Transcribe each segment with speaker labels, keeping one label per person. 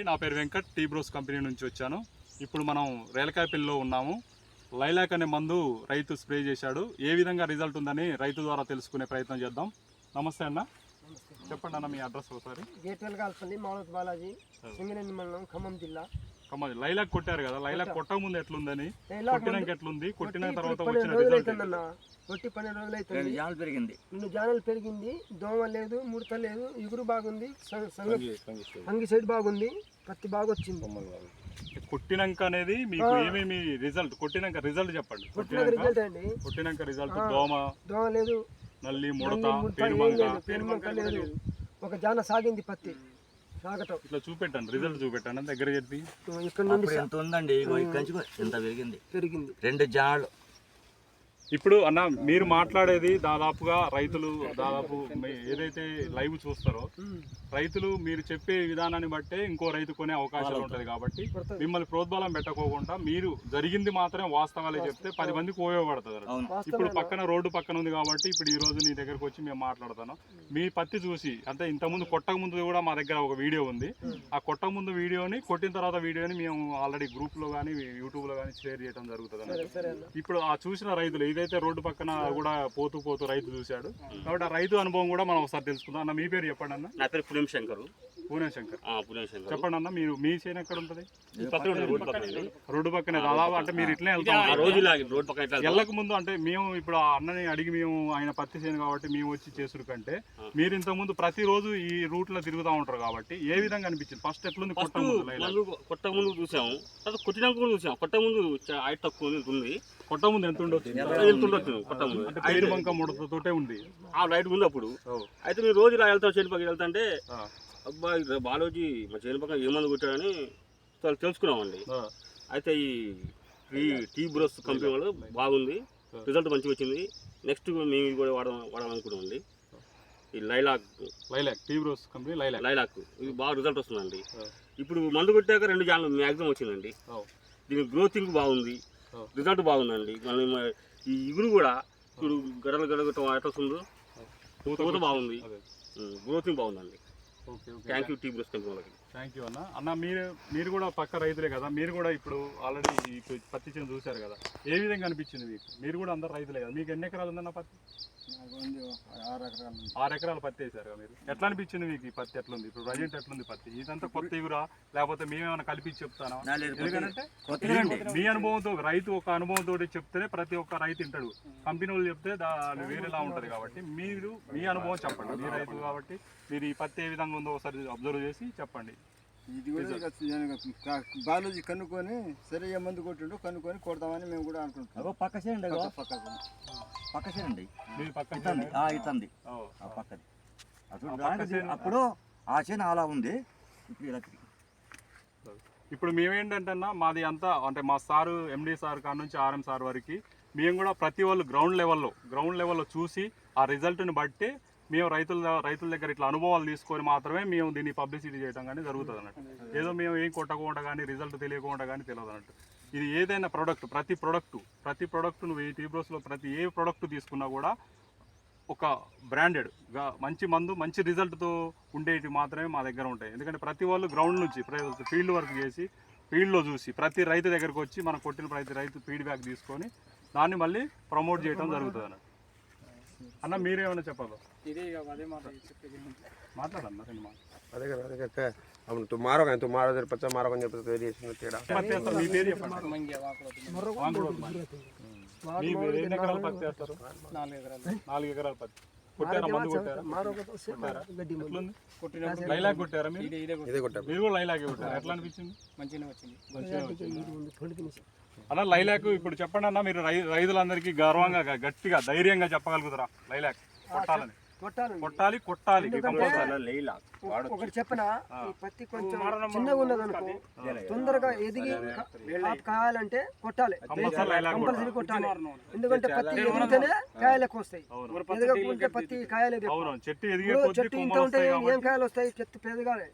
Speaker 1: నా పేరు Venkat, tea Bros company నుంచి వచ్చాను. ఇప్పుడు మనం రేలకాయపల్లిలో ఉన్నాము. లైలాక్ అనే మందు రైతు స్ప్రే చేశాడు. ఏ విధంగా రిజల్ట్ ఉందని రైతు ద్వారా తెలుసుకునే ప్రయత్నం చేద్దాం. నమస్తే అన్న, చెప్పండి అన్న మీ అడ్రస్ ఒకసారి.
Speaker 2: గేట్వెల్గాల్పల్లి, మామూలు బాలాజీ, సింగరేణి మండలం, ఖమ్మం జిల్లా.
Speaker 1: లైలాక్ కొట్టారు కదా, లైలాక్ కొట్టక ముందు ఎట్లుందని, కొట్టినాక ఎట్లుంది, కొట్టిన తర్వాత
Speaker 2: కొట్టి 12 రోజులు అవుతుంది. 2 జానలు పెరిగింది, దోమ లేదు, ముడత లేదు, ఇగురు బాగుంది, ఫంగిసైడ్ బాగుంది, పత్తి బాగా వచ్చింది.
Speaker 1: కొట్టినాక అనేది మీకు ఏమేమి రిజల్ట్, కొట్టినాక రిజల్ట్ చెప్పండి.
Speaker 2: రిజల్ట్ అండి,
Speaker 1: కొట్టినాక రిజల్ట్ దోమ
Speaker 2: లేదు,
Speaker 1: నల్లి,
Speaker 2: పేనుబంక లేదు, ఒక జాన సాగింది పత్తి సాగటం.
Speaker 1: ఇట్లా చూపెట్టండి, రిజల్ట్ చూపెట్టండి దగ్గర చెప్పి.
Speaker 2: ఇక్కడ నుండి
Speaker 3: ఎంత ఉందండి, ఎంత పెరిగింది 2 జానాలు.
Speaker 1: ఇప్పుడు అన్న మీరు మాట్లాడేది దాదాపుగా రైతులు దాదాపు ఏదైతే లైవ్ చూస్తారో రైతులు మీరు చెప్పే విధానాన్ని బట్టే ఇంకో రైతు కొనే అవకాశాలు ఉంటుంది. కాబట్టి మిమ్మల్ని ప్రోద్బలం పెట్టకోకుండా మీరు జరిగింది మాత్రమే వాస్తవాలే చెప్తే 10 మందికి ఉపయోగపడుతుంది. ఇప్పుడు పక్కన రోడ్డు పక్కన ఉంది కాబట్టి ఇప్పుడు ఈ రోజు నీ దగ్గరకు వచ్చి మేము మాట్లాడతాను. మీ పత్తి చూసి అంటే ఇంతకుముందు కొట్టక ముందు కూడా మా దగ్గర ఒక వీడియో ఉంది. ఆ కొట్టక ముందు వీడియోని, కొట్టిన తర్వాత వీడియోని మేము ఆల్రెడీ గ్రూప్లో కానీ యూట్యూబ్లో కానీ షేర్ చేయడం జరుగుతుంది. ఇప్పుడు ఆ చూసిన రైతులు ఇదైతే రోడ్డు పక్కన కూడా పోతూ రైతు చూశాడు కాబట్టి ఆ రైతు అనుభవం కూడా మనం ఒకసారి తెలుసుకుందాం. అన్న మీ పేరు చెప్పండి అన్న.
Speaker 3: నా పేరు పూనెం శంకర్.
Speaker 1: చెప్పండి అన్న, మీరు మీ చేను ఎక్కడ ఉంటుంది? రోడ్డు పక్కనే దాదాపు అంటే మీరు ఇట్లే వెళ్తాం. వెళ్ళక ముందు అంటే మేము ఇప్పుడు ఆ అన్నని అడిగి మేము ఆయన పత్తి చేను కాబట్టి మేము వచ్చి చేసుడు కంటే మీరు ఇంతకుముందు ప్రతిరోజు ఈ రూట్ లో తిరుగుతూ ఉంటారు కాబట్టి ఏ విధంగా అనిపించింది? ఫస్ట్ ఎట్లుంది?
Speaker 3: కొట్టక ముందు చూసాము, కొట్టినాక కూడా చూసాము. కొట్టక ముందు హైట్ తక్కువ ఉంది,
Speaker 1: కొట్ట ముందు ఎంత ఉండొచ్చు? ముడతతోటే ఉంది
Speaker 3: ఆ లైట్ ఉంది అప్పుడు. అయితే మీరు రోజు ఇలా వెళ్తాం, చేను పక్కకి వెళ్తాంటే అబ్బాయి బాలోజీ మా చేను పక్కన ఏమంది కొట్టాడని తెలుసుకున్నామండి. అయితే ఈ టీ బ్రోస్ కంపెనీ వాళ్ళు బాగుంది, రిజల్ట్ మంచిగా వచ్చింది. నెక్స్ట్ మేము కూడా వాడాలనుకున్నామండి. ఈ Lilac
Speaker 1: T Bros company
Speaker 3: Lilac ఇది బాగా రిజల్ట్ వస్తుందండి. ఇప్పుడు మందు కొట్టాక 2 జాన్లు మ్యాక్సిమం వచ్చిందండి. దీని గ్రోతింగ్ బాగుంది, రిజల్ట్ బాగుందండి. మళ్ళీ ఈ ఇగురు కూడా ఇప్పుడు గడగటం ఎట్లా వస్తుందో పూత బాగుంది, గ్రోతింగ్ బాగుందండి. Thank you T Bros company వాళ్ళకి.
Speaker 1: థ్యాంక్ యూ అన్న. అన్న మీరు కూడా పక్క రైతులే కదా, మీరు కూడా ఇప్పుడు ఆల్రెడీ పత్తి చేను చూశారు కదా, ఏ విధంగా అనిపించింది మీకు? మీరు కూడా అందరు రైతులే కదా, మీకు ఎన్ని ఎకరాలు ఉందన్న పత్తి? 6 ఎకరాలు పత్తి వేసారు మీరు. ఎట్లా అనిపించింది మీకు ఈ పత్తి? ఎట్లుంది ఇప్పుడు ప్రజెంట్? ఎట్లుంది పత్తి? ఇదంతా కొత్త ఇగురా లేకపోతే మేమేమైనా కల్పించి చెప్తానా? ఎందుకంటే మీ అనుభవంతో రైతు ఒక అనుభవంతో చెప్తేనే ప్రతి ఒక్క రైతు వింటాడు. కంపెనీ వాళ్ళు చెప్తే దాని వేరేలా ఉంటుంది. కాబట్టి మీరు మీ అనుభవం చెప్పండి. మీ రైతు కాబట్టి మీరు ఈ పత్తి ఏ విధంగా ఉందో ఒకసారి అబ్జర్వ్ చేసి చెప్పండి.
Speaker 4: ఇది కూడా బాలాజీ కనుక్కొని సరే ఏ మందు కొట్టిండు కనుక్కొని కొడదామని మేము కూడా అనుకుంటున్నాం.
Speaker 3: పక్క చేయండి అప్పుడు ఆ చేను అలా ఉంది.
Speaker 1: ఇప్పుడు మేమేంటంటే అన్న మాది అంతా అంటే మా సారు ఎండి సార్ కాడ నుంచి ఆర్ఎం సార్ వరకు మేము కూడా ప్రతి వాళ్ళు గ్రౌండ్ లెవెల్లో చూసి ఆ రిజల్ట్ని బట్టి మేము రైతుల దగ్గర ఇట్లా అనుభవాలు తీసుకొని మాత్రమే మేము దీన్ని పబ్లిసిటీ చేయడం కానీ జరుగుతుంది అన్నట్టు. ఏదో మేము ఏం కొట్టకుండా కానీ రిజల్ట్ తెలియకుండా కానీ తెలియదు అన్నట్టు. ఇది ఏదైనా ప్రోడక్ట్, ప్రతి ప్రోడక్ట్ నువ్వు ఈ టీ బ్రోస్లో ప్రతి ఏ ప్రోడక్ట్ తీసుకున్నా కూడా ఒక బ్రాండెడ్గా మంచి మందు మంచి రిజల్ట్తో ఉండేవి మాత్రమే మా దగ్గర ఉంటాయి. ఎందుకంటే ప్రతి వాళ్ళు గ్రౌండ్ నుంచి ఫీల్డ్ వర్క్ చేసి ఫీల్డ్లో చూసి ప్రతి రైతు దగ్గరకు వచ్చి మనం కొట్టిన ప్రతి రైతు ఫీడ్బ్యాక్ తీసుకొని దాన్ని మళ్ళీ ప్రమోట్ చేయడం జరుగుతుంది అన్నట్టు. అన్న మీరేమైనా చెప్పాలి? మాట్లాడన్నా
Speaker 5: तुम्हारा तुम्हारा वेरिएशन तेरा
Speaker 1: మీ పేరు చెప్పండి. ఎన్ని ఎకరాల పత్తి వేస్తారు? 4 ఎకరాల పత్తి కొట్టారా? మందు కొట్టారా? లైలాక్ కొట్టారా మీరు? మీరు కూడా లైలాక్ కొట్టారా? ఎట్లా అనిపించింది? మంచిగా వచ్చింది అన్న. లైలాక్ ఇప్పుడు చెప్పండి అన్న, మీరు రైతులందరికీ గర్వంగా గట్టిగా ధైర్యంగా చెప్పగలుగుతారా లైలాక్ కొట్టాలని? కొట్టాలి
Speaker 2: ఒకటి చెప్పనా, ఈ పత్తి కొంచెం చిన్నగా ఉన్నది అనుకో, తొందరగా ఎదిగి కాయాలంటే కొట్టాలి, కంపల్సరీ కొట్టాలి. ఎందుకంటే పత్తి ఎదిగితేనే కాయలు ఎక్కువ వస్తాయి. ఎదగకుంటే పత్తి కాయలేదు. చెట్టు ఇంత ఉంటే ఏం కాయలు వస్తాయి? చెట్టు పెదగాలి,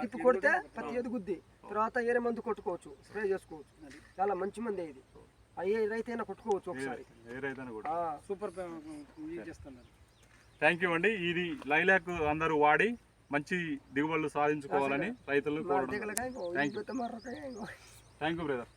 Speaker 2: తిప్పి కొడితే పత్తి ఎదుగుద్ది. తర్వాత ఏరే మందు కొట్టుకోవచ్చు, స్ప్రే చేసుకోవచ్చు. చాలా మంచి మంది ఇది. ఏ రైతైనా కొట్టుకోవచ్చు ఒకసారి.
Speaker 1: సూపర్. థ్యాంక్ యూ అండి. ఇది లైలాక్ అందరూ వాడి మంచి దిగుబడులు సాధించుకోవాలని రైతులు కోరడం.
Speaker 2: దిగలకాయ
Speaker 1: థ్యాంక్ యూ బ్రదర్.